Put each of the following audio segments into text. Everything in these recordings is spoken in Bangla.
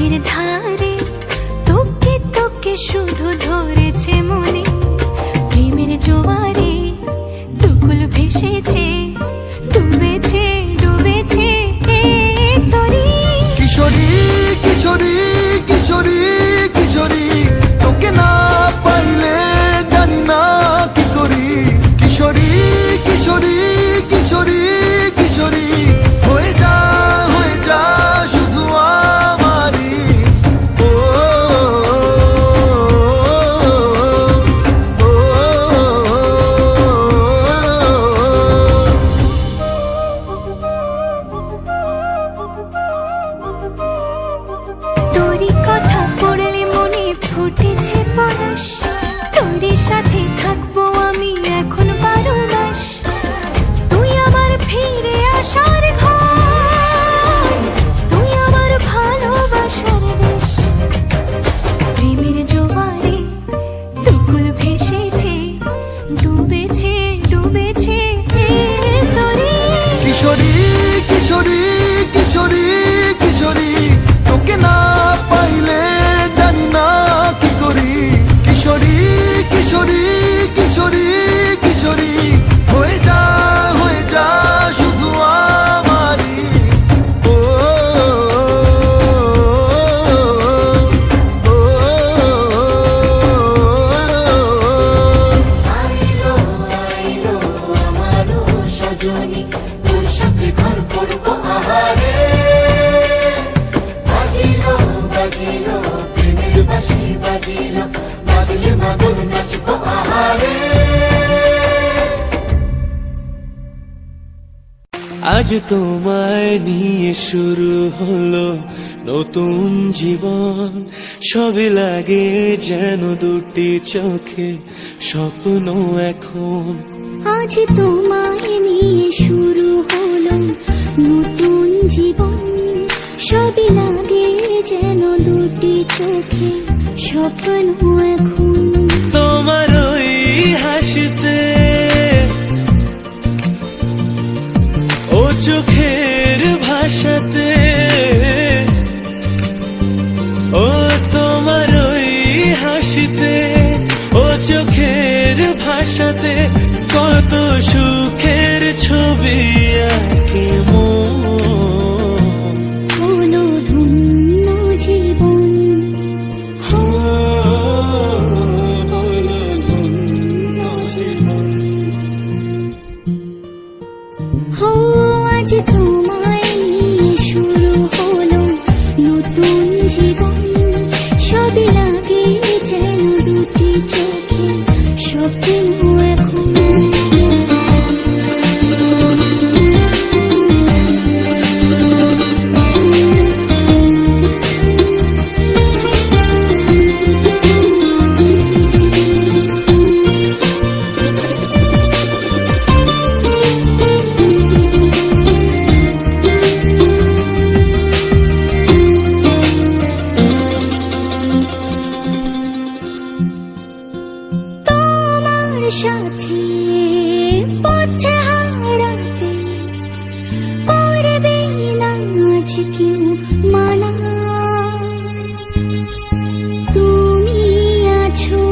চোখের ধারে তোকে তোকে শুধু ধরেছে মনে, প্রেমের জোয়ারে দুকুল ভেসেছে, ডুবেছে ডুবেছে তরি। কিশোরী কিশোরী কিশোরী কিশোরী, তোকে না পাইলে জানি না কি করি। কিশোরী কিশোরী কিশোরী কিশোরী, হয়ে যা শুধু আমারই। ও তোরই কথা পড়লে মনে ফুটেছে পরশ, তোরই সাথে থাকবো আমি এখন 12 মাস। তুই আমার ফিরে আসার ঘর, তুই আমার ভালোবাসার দেশ। প্রেমের জোয়ারে দুকুল ভেসেছে, ডুবেছে ডুবেছে তরি। কিশোরী কিশোরী কিশোরী কিশোরী, তোকে না পাইলে জানি না কি করি। কিশোরী কিশোরী কিশোরী কিশোরী, হয়ে যা শুধু আমারই। ও আইলো আইলো আমারও সজনী, তোর সাথে ঘর করবো আহারে। বাজিলো বাজিলো প্রেমের বাঁশি, বাজিলো বাজলে মাদল নাচবো আহারে। আজ তোমায় নিয়ে শুরু হলো নতুন জীবন, সবই লাগে যেন দুটি চোখে স্বপ্ন এখন। আজ তোমায় নিয়ে শুরু হলো নতুন জীবন, সবই লাগে যেন দুটি চোখে স্বপ্ন এখন। তোমার ওই হাসিতে, ও চোখের ভাষাতে, ও তোমার ওই হাসিতে, ও চোখের ভাষাতে কত সুখের ছবি আঁকে মন। হলো ধন্য জীবন, হলো ধন্য জীবন। হো আজ তোমায় নিয়ে শুরু হলো নতুন জীবন, সবই লাগে যেন দুটি চোখে স্বপ্ন এখন। সাথে পথে হারাতে করবে না আজ কেউ মানা। তুমি আছো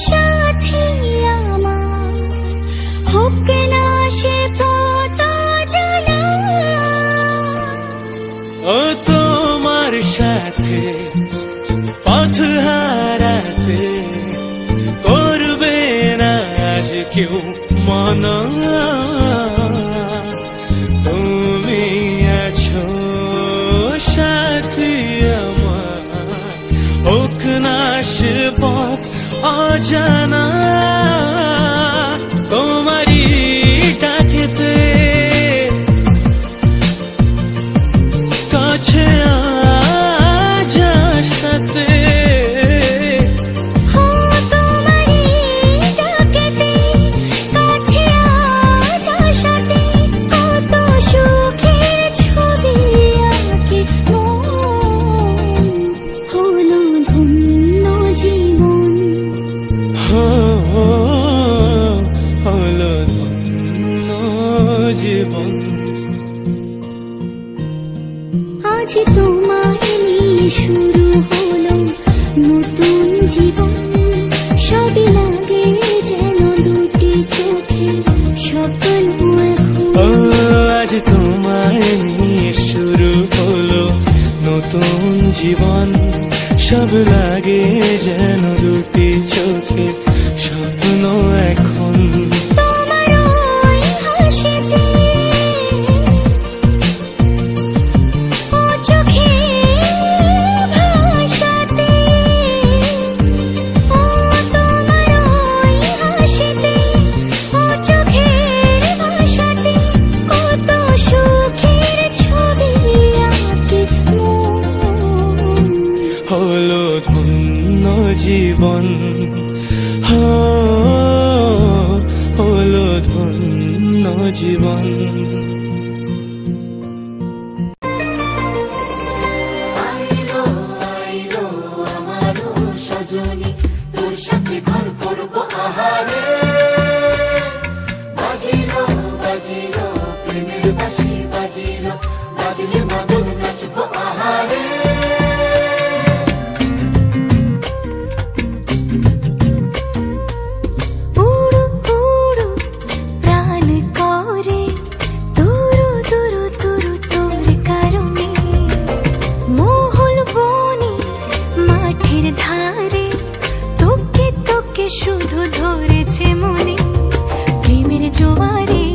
সাথে আমার, হোক না সে পথ জানা। ও তোমার সাথে পথ হারাতে করবে না আজ কেউ মানা। তুমি আছো সাথী আমার, হোক না সে পথ অজানা। তোমারই ডাকেতে কাছে আজ সাথে, হলো ধন্য জীবন। আজ তোমায় নিয়ে শুরু হলো নতুন জীবন, সবই লাগে যেন দুটি চোখে স্বপ্ন এখন। ও আজ তোমায় নিয়ে শুরু হলো নতুন জীবন, সব লাগে যেন দুটি চোখে স্বপ্ন এখন। তোমার ওই হাসিতে, ও চোখের ভাষাতে, ও তোমার ওই হাসিতে, ও চোখের ভাষাতে কত সুখের ছবি আঁকে মন। হলো ধন্য জীবন, হলো ধন্য জীবন। আইলো আইলো আমারও সজনী, তোর সাথে ঘর করবো আহারে। বাজিলো বাজিলো প্রেমের বাঁশি বাজিলো, বাজলে মাদল নাচবো আহারে। উড়ু উড়ু প্রাণ করে তুরু তুরু তুরু তোর কারণে, মহল বনে মাঠের ধারে তোকে তোকে শুধু ধরেছে মনে। প্রেমের জোয়ারে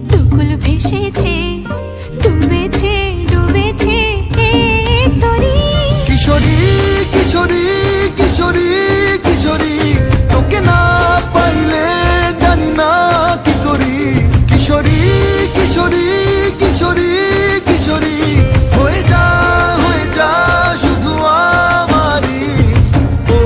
দুকুল ভেসেছে, ডুবেছে ডুবেছে এ তরি। কিশোরী কিশোরী কিশোরী কিশোরী, তোকে না পাইলে জানি না কি করি। কিশোরী কিশোরী কিশোরী কিশোরী, হয়ে যা শুধু আমারই। ও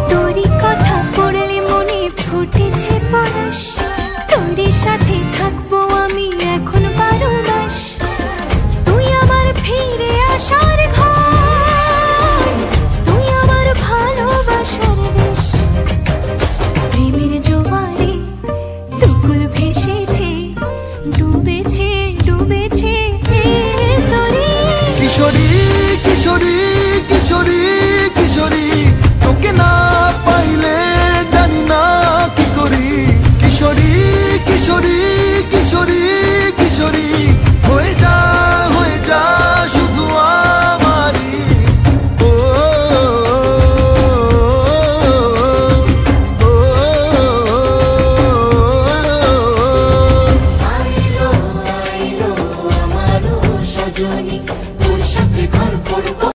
তোরই কথা পড়লে মনে ফুটেছে পরশ, তোরই সাথে থাকবো আমি এখন 12 মাস। তুই আমার ফিরে আসার ঘর, তুই আমার ভালোবাসার দেশ। প্রেমের জোয়ারে দুকুল ভেসেছে, ডুবেছে ডুবেছে এ তরি। কিশোরী কিশোরী